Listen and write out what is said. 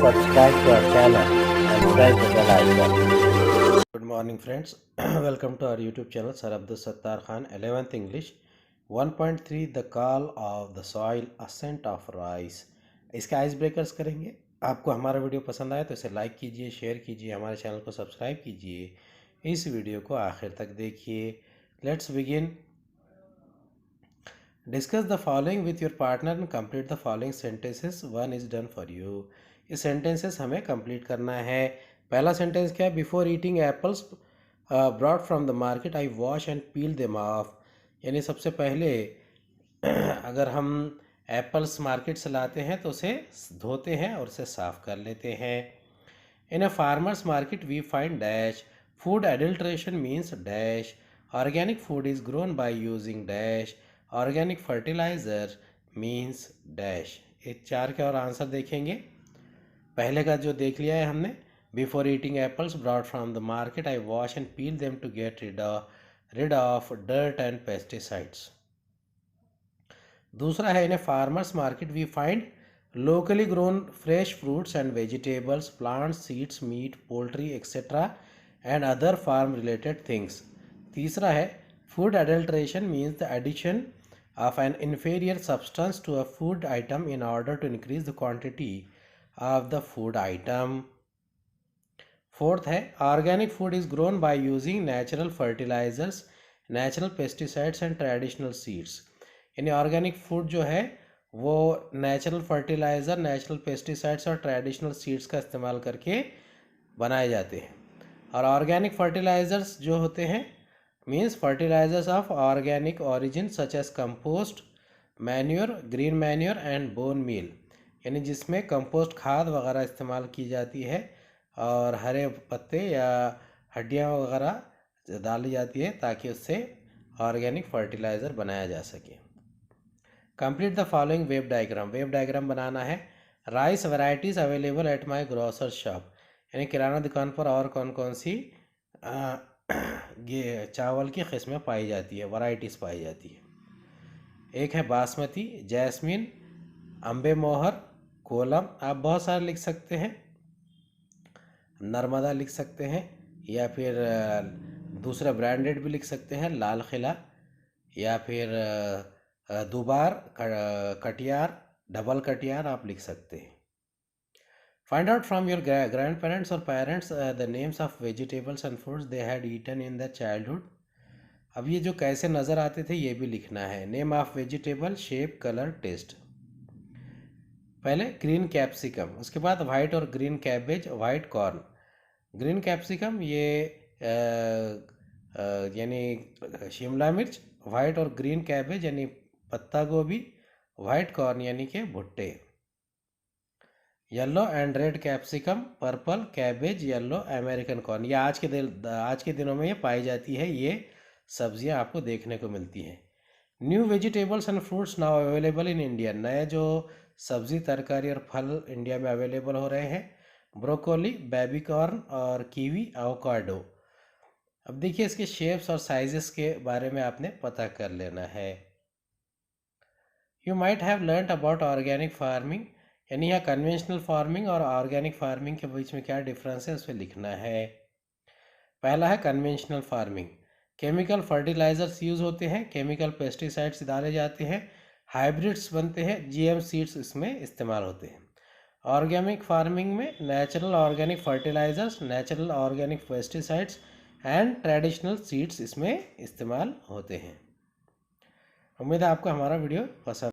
subscribe to our channel and press the bell icon. Good morning friends. Welcome to our YouTube channel Sir Abdul Sattar Khan 11th English 1.3 The Call of the Soil Ascent of Rice। इसके ice breakers करेंगे। आपको हमारा video पसंद आए तो इसे like कीजिए, share कीजिए, हमारे चैनल को सब्सक्राइब कीजिए। इस वीडियो को आखिर तक देखिए। Let's begin. Discuss the following with your partner and complete the following sentences. One is done for you. ये सेंटेंसेस हमें कंप्लीट करना है। पहला सेंटेंस क्या है? Before eating apples brought from the market I wash and peel them of. यानी सबसे पहले अगर हम एप्पल्स मार्केट से लाते हैं तो उसे धोते हैं और उसे साफ़ कर लेते हैं। In a farmers market we find dash. Food adulteration means dash. Organic food is grown by using dash. Organic fertiliser means dash. ये चार के और आंसर देखेंगे। पहले का जो देख लिया है हमने, before eating apples brought from the market I wash and peel them to get rid of dirt and pesticides। दूसरा है, in a farmers market we find locally grown fresh fruits and vegetables, plants, seeds, meat, poultry, etc. and other farm related things। तीसरा है, food adulteration means the addition of an inferior substance to a food item in order to increase the quantity of the food item। Fourth है, organic food is grown by using natural fertilisers, natural pesticides and traditional seeds. यानी organic food जो है वो natural fertiliser, natural pesticides और traditional seeds का इस्तेमाल करके बनाए जाते हैं। और ऑर्गेनिक फर्टिलाइज़र्स जो होते हैं means fertilizers of organic origin such as compost, manure, green manure and bone meal. यानी जिसमें कंपोस्ट खाद वगैरह इस्तेमाल की जाती है और हरे पत्ते या हड्डियाँ वगैरह डाली जाती है ताकि उससे ऑर्गेनिक फर्टिलाइज़र बनाया जा सके। Complete the following wave diagram. Wave diagram बनाना है। Rice varieties available at my grocer shop. यानी किराना दुकान पर और कौन कौन सी ये चावल की किस्में पाई जाती है, वैरायटीज़ पाई जाती है। एक है बासमती, जैस्मिन, अम्बे मोहर, कोलम। आप बहुत सारे लिख सकते हैं, नर्मदा लिख सकते हैं, या फिर दूसरा ब्रांडेड भी लिख सकते हैं, लाल किला, या फिर दुबार, कटियार, डबल कटियार आप लिख सकते हैं। Find out from your grandparents और parents the names of vegetables and fruits they had eaten in the childhood. अब ये जो कैसे नज़र आते थे ये भी लिखना है। Name of vegetable, shape, colour, taste. पहले ग्रीन कैप्सिकम, उसके बाद वाइट और green cabbage, white corn. Green capsicum ये यानी शिमला मिर्च, वाइट और ग्रीन कैबेज यानी पत्ता गोभी, वाइट कॉर्न यानी कि भुट्टे। Yellow and red capsicum, purple cabbage, yellow American corn. ये आज के दिनों में ये पाई जाती है, ये सब्जियां आपको देखने को मिलती हैं। New vegetables and fruits now available in India. नए जो सब्जी, तरकारी और फल इंडिया में अवेलेबल हो रहे हैं। ब्रोकोली, बेबी कॉर्न और कीवी, एवोकाडो। अब देखिए इसके शेप्स और साइजेस के बारे में आपने पता कर लेना है। You might have learned about organic farming. यानी यहाँ कन्वेंशनल फार्मिंग और ऑर्गेनिक फार्मिंग के बीच में क्या डिफरेंस है उस पर लिखना है। पहला है conventional farming. Chemical fertilizers use होते हैं, केमिकल पेस्टिसाइड्स डाले जाते हैं, हाइब्रिड्स बनते हैं, जीएम सीड्स इसमें इस्तेमाल होते हैं। ऑर्गेनिक फार्मिंग में natural organic fertilizers, natural organic pesticides and traditional seeds इसमें इस्तेमाल होते हैं। उम्मीद है आपको हमारा वीडियो पसंद